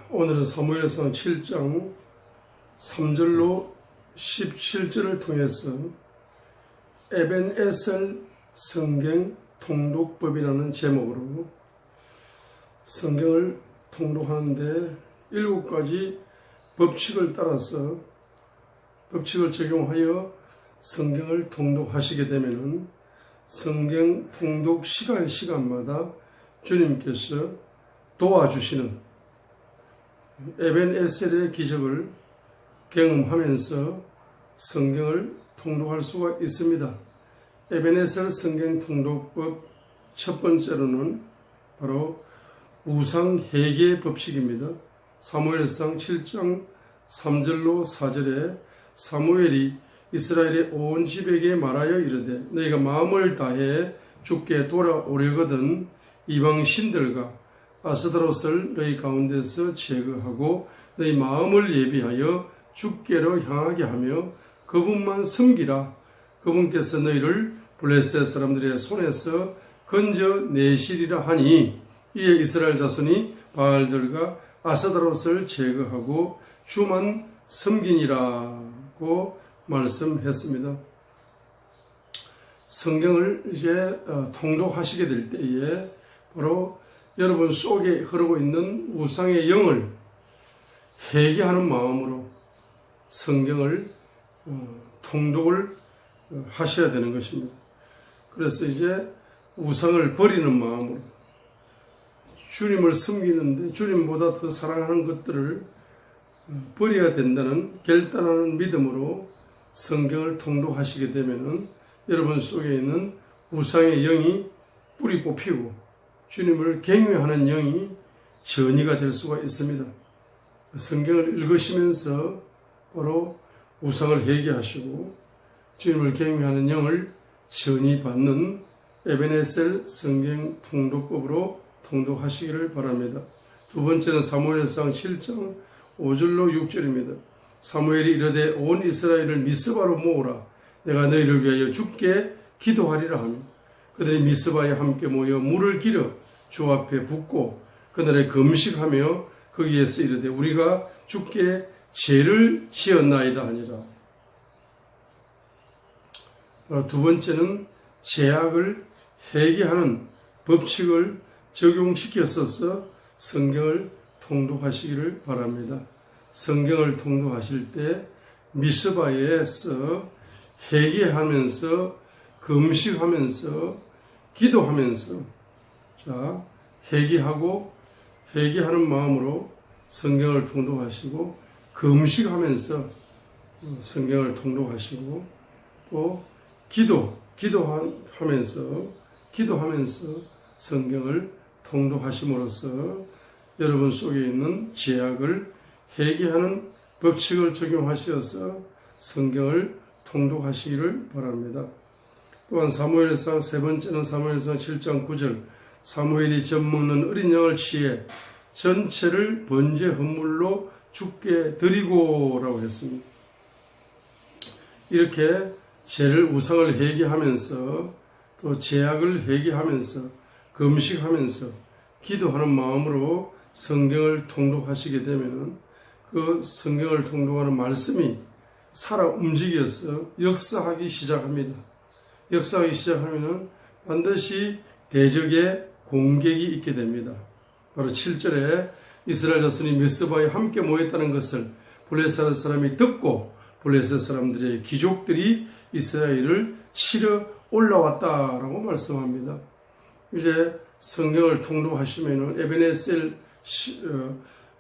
오늘은 사무엘상 7장 3절로 17절을 통해서 에벤에셀 성경 통독법이라는 제목으로 성경을 통독하는데 7가지 법칙을 따라서 법칙을 적용하여 성경을 통독하시게 되면 성경 통독 시간마다 주님께서 도와주시는 에벤에셀의 기적을 경험하면서 성경을 통독할 수가 있습니다. 에벤에셀 성경 통독법 첫 번째로는 바로 우상회개 법칙입니다. 사무엘상 7장 3절로 4절에 사무엘이 이스라엘의 온 집에게 말하여 이르되 너희가 마음을 다해 주께 돌아오려거든 이방 신들과 아스다롯을 너희 가운데서 제거하고 너희 마음을 예비하여 주께로 향하게 하며 그분만 섬기라. 그분께서 너희를 블레셋 사람들의 손에서 건져내시리라 하니 이에 이스라엘 자손이 바알들과 아스다롯을 제거하고 주만 섬기니라고 말씀했습니다. 성경을 이제 통독하시게 될 때에 바로 여러분 속에 흐르고 있는 우상의 영을 회개하는 마음으로 성경을 통독을 하셔야 되는 것입니다. 그래서 이제 우상을 버리는 마음으로 주님을 섬기는데 주님보다 더 사랑하는 것들을 버려야 된다는 결단하는 믿음으로 성경을 통독하시게 되면은 여러분 속에 있는 우상의 영이 뿌리 뽑히고 주님을 경외하는 영이 전이가 될 수가 있습니다. 성경을 읽으시면서 바로 우상을 회개하시고 주님을 경외하는 영을 전이받는 에벤에셀 성경 통독법으로 통독하시기를 바랍니다. 두 번째는 사무엘상 7장 5절로 6절입니다. 사무엘이 이르되 온 이스라엘을 미스바로 모으라. 내가 너희를 위하여 주께 기도하리라 하며 그들이 미스바에 함께 모여 물을 길어 주 앞에 붓고 그날에 금식하며 거기에서 이르되 우리가 주께 죄를 지었나이다 하니라. 두 번째는 죄악을 회개하는 법칙을 적용시켰어서 성경을 통독하시기를 바랍니다. 성경을 통독하실 때 미스바에서 회개하면서 금식하면서 기도하면서 회개하고 회개하는 마음으로 성경을 통독하시고 금식하면서 성경을 통독하시고 또 기도하면서 성경을 통독하심으로써 여러분 속에 있는 죄악을 회개하는 법칙을 적용하셔서 성경을 통독하시기를 바랍니다. 또한 사무엘상 세 번째는 사무엘상 7장 9절 사무엘이 젖먹는 어린 양을 취해 전체를 번제 헌물로 주께 드리고 라고 했습니다. 이렇게 죄를 우상을 회개하면서 또 죄악을 회개하면서 금식하면서 기도하는 마음으로 성경을 통독하시게 되면 그 성경을 통독하는 말씀이 살아 움직여서 역사하기 시작합니다. 역사하기 시작하면 반드시 대적의 공격이 있게 됩니다. 바로 7절에 이스라엘 자손이 미스바에 함께 모였다는 것을 블레셋 사람이 듣고 블레셋 사람들의 귀족들이 이스라엘을 치러 올라왔다라고 말씀합니다. 이제 성경을 통독하시면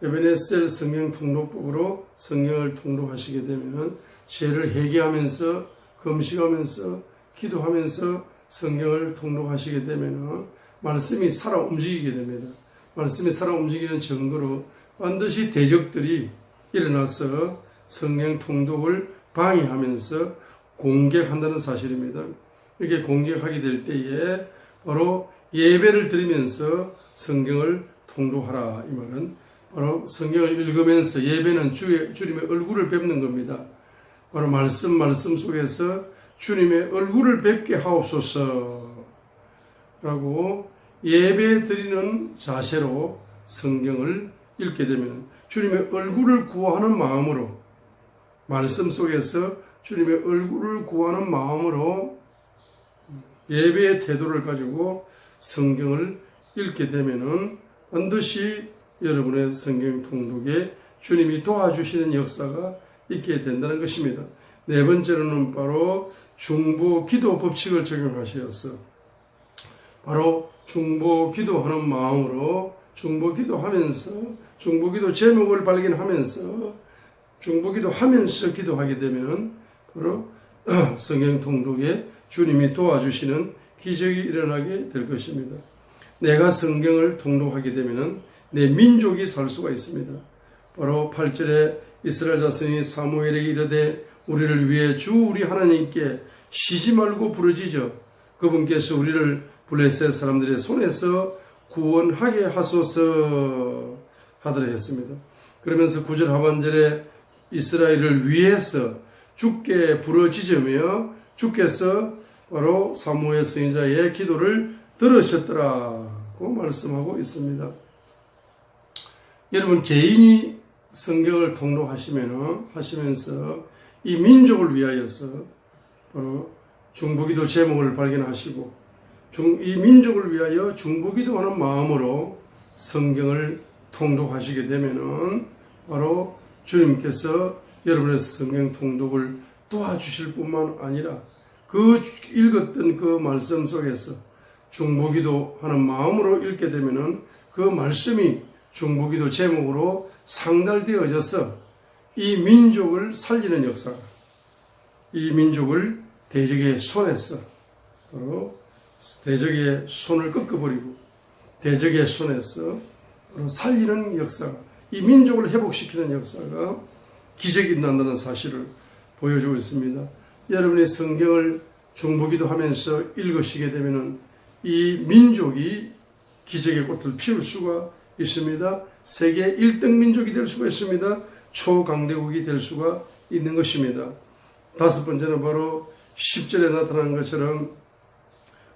에벤에셀 성경 통독법으로 성경을 통독하시게 되면 죄를 회개하면서 금식하면서 기도하면서 성경을 통독하시게 되면 말씀이 살아 움직이게 됩니다. 말씀이 살아 움직이는 증거로 반드시 대적들이 일어나서 성경 통독을 방해하면서 공격한다는 사실입니다. 이렇게 공격하게 될 때에 바로 예배를 드리면서 성경을 통독하라. 이 말은 바로 성경을 읽으면서 예배는 주님의 얼굴을 뵙는 겁니다. 바로 말씀 속에서 주님의 얼굴을 뵙게 하옵소서 라고 예배 드리는 자세로 성경을 읽게 되면 주님의 얼굴을 구하는 마음으로, 말씀 속에서 주님의 얼굴을 구하는 마음으로 예배의 태도를 가지고 성경을 읽게 되면은 반드시 여러분의 성경 통독에 주님이 도와주시는 역사가 있게 된다는 것입니다. 네 번째로는 바로 중보 기도 법칙을 적용하셔서 바로 중보 기도하는 마음으로 중보 기도하면서 중보 기도 제목을 발견하면서 중보 기도하면서 기도하게 되면 바로 성경 통독에 주님이 도와주시는 기적이 일어나게 될 것입니다. 내가 성경을 통독하게 되면 내 민족이 살 수가 있습니다. 바로 8절에 이스라엘 자손이 사무엘에게 이르되 우리를 위해 주 우리 하나님께 쉬지 말고 부르짖어 그분께서 우리를 블레셋 사람들의 손에서 구원하게 하소서 하더라 했습니다. 그러면서 9절 하반절에 이스라엘을 위해서 주께 부르짖으며 주께서 바로 사무엘 선지자의 기도를 들으셨더라고 말씀하고 있습니다. 여러분 개인이 성경을 통독하시면서 이 민족을 위하여서 바로 중보기도 제목을 발견하시고 이 민족을 위하여 중보기도하는 마음으로 성경을 통독하시게 되면은 바로 주님께서 여러분의 성경 통독을 도와주실 뿐만 아니라 그 읽었던 그 말씀 속에서 중보기도 하는 마음으로 읽게 되면은 그 말씀이 중보기도 제목으로 상달되어져서 이 민족을 살리는 역사가, 이 민족을 대적의 손에서 바로 대적의 손을 꺾어버리고 대적의 손에서 바로 살리는 역사가, 이 민족을 회복시키는 역사가 기적이 난다는 사실을 보여주고 있습니다. 여러분이 성경을 중보기도 하면서 읽으시게 되면 이 민족이 기적의 꽃을 피울 수가 있습니다. 세계 1등 민족이 될 수가 있습니다. 초강대국이 될 수가 있는 것입니다. 다섯 번째는 바로 10절에 나타난 것처럼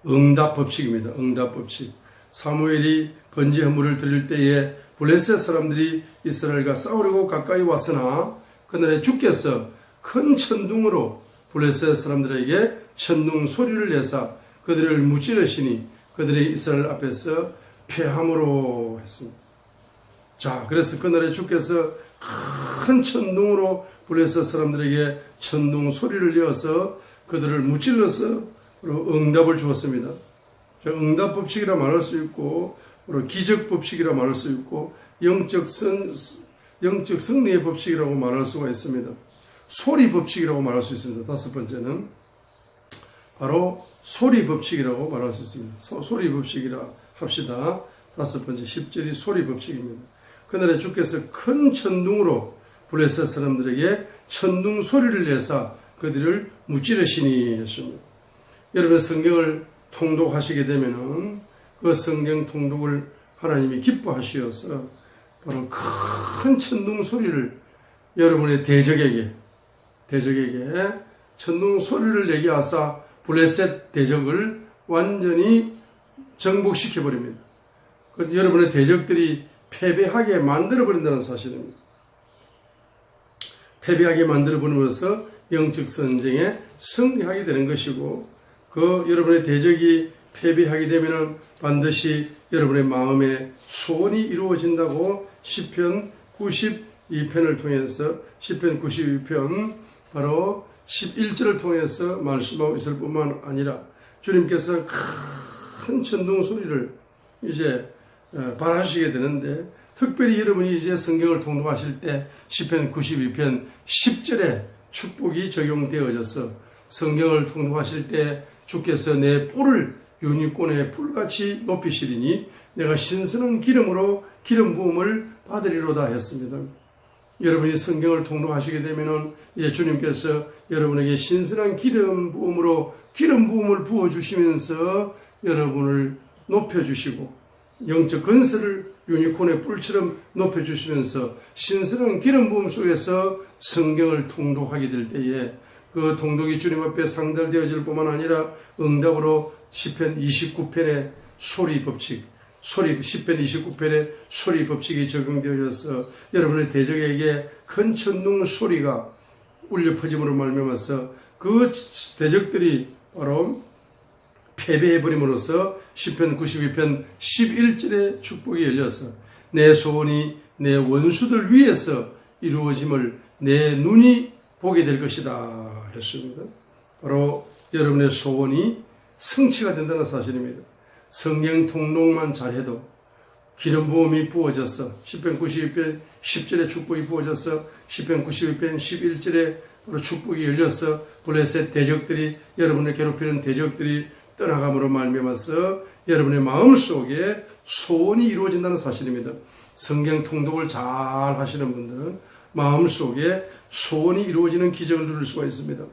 응답 법칙입니다. 응답 법칙. 사무엘이 번제 헌물을 드릴 때에 블레셋 사람들이 이스라엘과 싸우려고 가까이 왔으나 그날에 주께서 큰 천둥으로 블레셋 사람들에게 천둥 소리를 내사 그들을 무찌르시니 그들이 이스라엘 앞에서 패함으로 했습니다. 자, 그래서 그날에 주께서 큰 천둥으로 블레셋 사람들에게 천둥 소리를 내어서 그들을 무찔러서 응답을 주었습니다. 응답 법칙이라 말할 수 있고 기적 법칙이라 말할 수 있고 영적 승리의 법칙이라고 말할 수가 있습니다. 소리 법칙이라고 말할 수 있습니다. 다섯 번째는 바로 소리 법칙이라고 말할 수 있습니다. 소리 법칙이라 합시다. 다섯 번째 10절이 소리 법칙입니다. 그날에 주께서 큰 천둥으로 블레셋 사람들에게 천둥 소리를 내사 그들을 무찌르시니 했습니다. 여러분 성경을 통독하시게 되면은 그 성경 통독을 하나님이 기뻐하시어서 바로 큰 천둥 소리를 여러분의 대적에게 천둥 소리를 내게 하사 블레셋 대적을 완전히 정복시켜 버립니다. 여러분의 대적들이 패배하게 만들어 버린다는 사실입니다. 패배하게 만들어 버리면서 영적 전쟁에 승리하게 되는 것이고 그 여러분의 대적이 패배하게 되면 반드시 여러분의 마음에 소원이 이루어진다고 시편 92편을 통해서 시편 92편 바로 11절을 통해서 말씀하고 있을 뿐만 아니라 주님께서 큰 천둥 소리를 이제 발하시게 되는데 특별히 여러분이 이제 성경을 통독하실 때 시편 92편 10절에 축복이 적용되어져서 성경을 통독하실 때 주께서 내 뿔을 유니콘의 뿔같이 높이시리니 내가 신선한 기름으로 기름 부음을 받으리로다 했습니다. 여러분이 성경을 통독하시게 되면은 이제 주님께서 여러분에게 신선한 기름 부음으로 기름 부음을 부어 주시면서 여러분을 높여 주시고 영적 건설을 유니콘의 뿔처럼 높여 주시면서 신선한 기름 부음 속에서 성경을 통독하게 될 때에 그 통독이 주님 앞에 상달되어질 뿐만 아니라 응답으로 시편 29편의 소리 법칙, 소리 10편 29편의 소리 법칙이 적용되어져서 여러분의 대적에게 큰 천둥 소리가 울려 퍼짐으로 말미암아서 그 대적들이 바로 패배해버림으로써 시편 92편 11절의 축복이 열려서 내 소원이 내 원수들 위에서 이루어짐을 내 눈이 보게 될 것이다 했습니다. 바로 여러분의 소원이 성취가 된다는 사실입니다. 성경 통독만 잘해도 기름 부음이 부어져서 시편 92편 10절에 축복이 부어져서 시편 92편 11절에 바로 축복이 열려서 블레셋 대적들이 여러분을 괴롭히는 대적들이 떠나감으로 말미암아서 여러분의 마음속에 소원이 이루어진다는 사실입니다. 성경 통독을 잘 하시는 분들은 마음속에 소원이 이루어지는 기적을 누릴 수가 있습니다.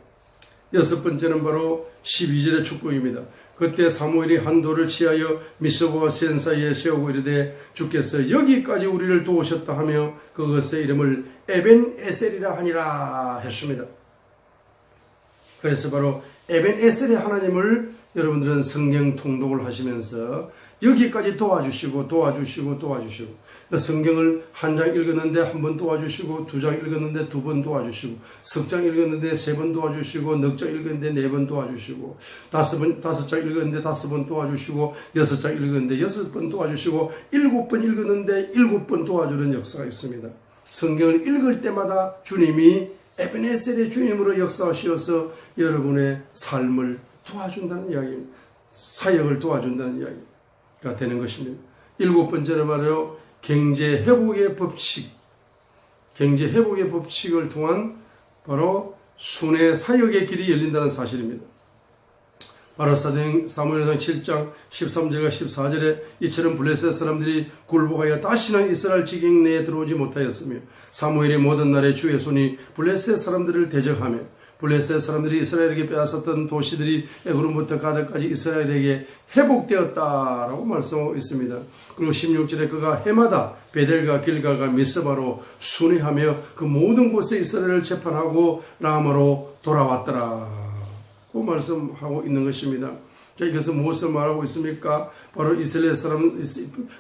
여섯 번째는 바로 12절의 축복입니다. 그때 사무엘이 한 돌을 취하여 미스바와 센 사이에 세우고 이르되 주께서 여기까지 우리를 도우셨다 하며 그것의 이름을 에벤에셀이라 하니라 했습니다. 그래서 바로 에벤에셀의 하나님을 여러분들은 성경 통독을 하시면서 여기까지 도와주시고 성경을 한 장 읽었는데 한 번 도와주시고, 두 장 읽었는데 두 번 도와주시고, 석 장 읽었는데 세 번 도와주시고, 넉 장 읽었는데 네 번 도와주시고, 다섯 장 읽었는데 다섯 번 도와주시고, 여섯 장 읽었는데 여섯 번 도와주시고, 일곱 번 읽었는데 일곱 번 도와주는 역사가 있습니다. 성경을 읽을 때마다 주님이 에베네셀의 주님으로 역사하시어서 여러분의 삶을 도와준다는 이야기입니다. 사역을 도와준다는 이야기가 되는 것입니다. 일곱 번째는 바로 경제 회복의 법칙을 통한 바로 순회 사역의 길이 열린다는 사실입니다. 바로 사무엘상 7장 13절과 14절에 이처럼 블레셋 사람들이 굴복하여 다시는 이스라엘 지경 내에 들어오지 못하였으며 사무엘이 모든 날에 주의 손이 블레셋 사람들을 대적하며 블레셋 사람들이 이스라엘에게 빼앗았던 도시들이 에그론부터 가드까지 이스라엘에게 회복되었다라고 말씀하고 있습니다. 그리고 16절에 그가 해마다 베델과 길갈과 미스바로 순회하며 그 모든 곳에 이스라엘을 재판하고 라마로 돌아왔더라 고 말씀하고 있는 것입니다. 자, 이것은 무엇을 말하고 있습니까? 바로 이스라엘 사람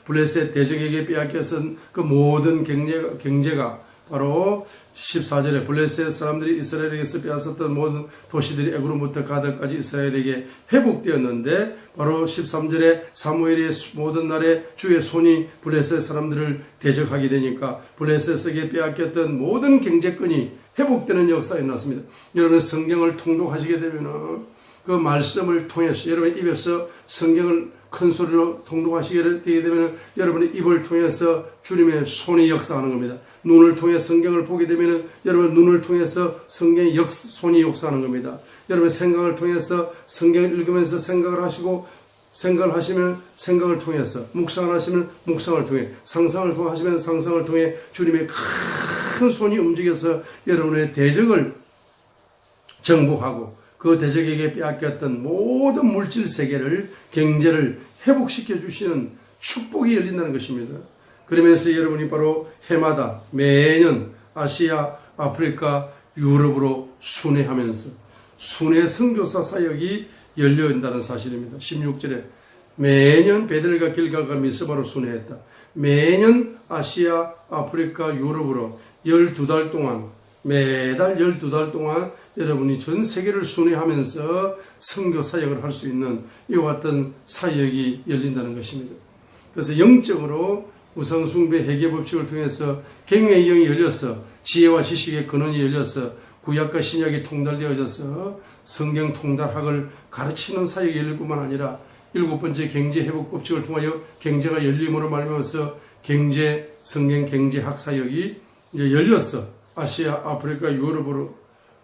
블레셋 대적에게 빼앗겼던 그 모든 경제가 바로 14절에 블레셋 사람들이 이스라엘에게서 빼앗았던 모든 도시들이 에그론부터 가드까지 이스라엘에게 회복되었는데 바로 13절에 사무엘의 모든 날에 주의 손이 블레셋 사람들을 대적하게 되니까 블레셋에게 빼앗겼던 모든 경제권이 회복되는 역사가 일어났습니다. 여러분 성경을 통독하시게 되면 그 말씀을 통해서 여러분의 입에서 성경을 큰 소리로 통독하시게 되게 되면 여러분의 입을 통해서 주님의 손이 역사하는 겁니다. 눈을 통해 성경을 보게 되면 여러분 눈을 통해서 성경의 손이 역사하는 겁니다. 여러분 생각을 통해서 성경을 읽으면서 생각을 하시고 생각을 하시면 생각을 통해서 묵상을 하시면 묵상을 통해 상상을 하시면 상상을 통해 주님의 큰 손이 움직여서 여러분의 대적을 정복하고 그 대적에게 빼앗겼던 모든 물질 세계를 경제를 회복시켜 주시는 축복이 열린다는 것입니다. 그러면서 여러분이 바로 해마다 매년 아시아, 아프리카, 유럽으로 순회하면서 순회 선교사 사역이 열려온다는 사실입니다. 16절에 매년 베델과 길갈과 미스바로 순회했다. 매년 아시아, 아프리카, 유럽으로 12달 동안 매달 12달 동안 여러분이 전 세계를 순회하면서 선교 사역을 할 수 있는 이와 같은 사역이 열린다는 것입니다. 그래서 영적으로 우상 숭배 회개 법칙을 통해서 경외의 영이 열려서 지혜와 지식의 근원이 열려서 구약과 신약이 통달되어져서 성경 통달학을 가르치는 사역이 열릴 뿐만 아니라 일곱 번째 경제 회복 법칙을 통하여 경제가 열림으로 말미암아서 성경 경제학 사역이 이제 열렸어. 아시아, 아프리카, 유럽으로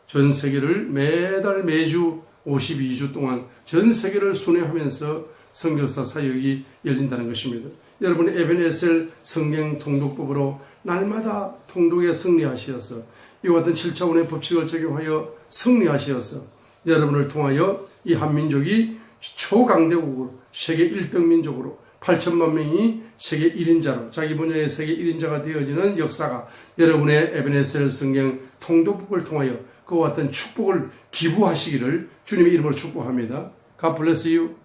전 세계를 매달 매주 52주 동안 전 세계를 순회하면서 선교사 사역이 열린다는 것입니다. 여러분의 에벤에셀 성경 통독법으로 날마다 통독에 승리하시어서 이와 같은 7차원의 법칙을 적용하여 승리하시어서 여러분을 통하여 이 한민족이 초강대국으로 세계 1등 민족으로 8천만 명이 세계 1인자로 자기 분야의 세계 1인자가 되어지는 역사가 여러분의 에베네셀 성경 통독법을 통하여 그와 같은 축복을 기부하시기를 주님의 이름으로 축복합니다. God bless you.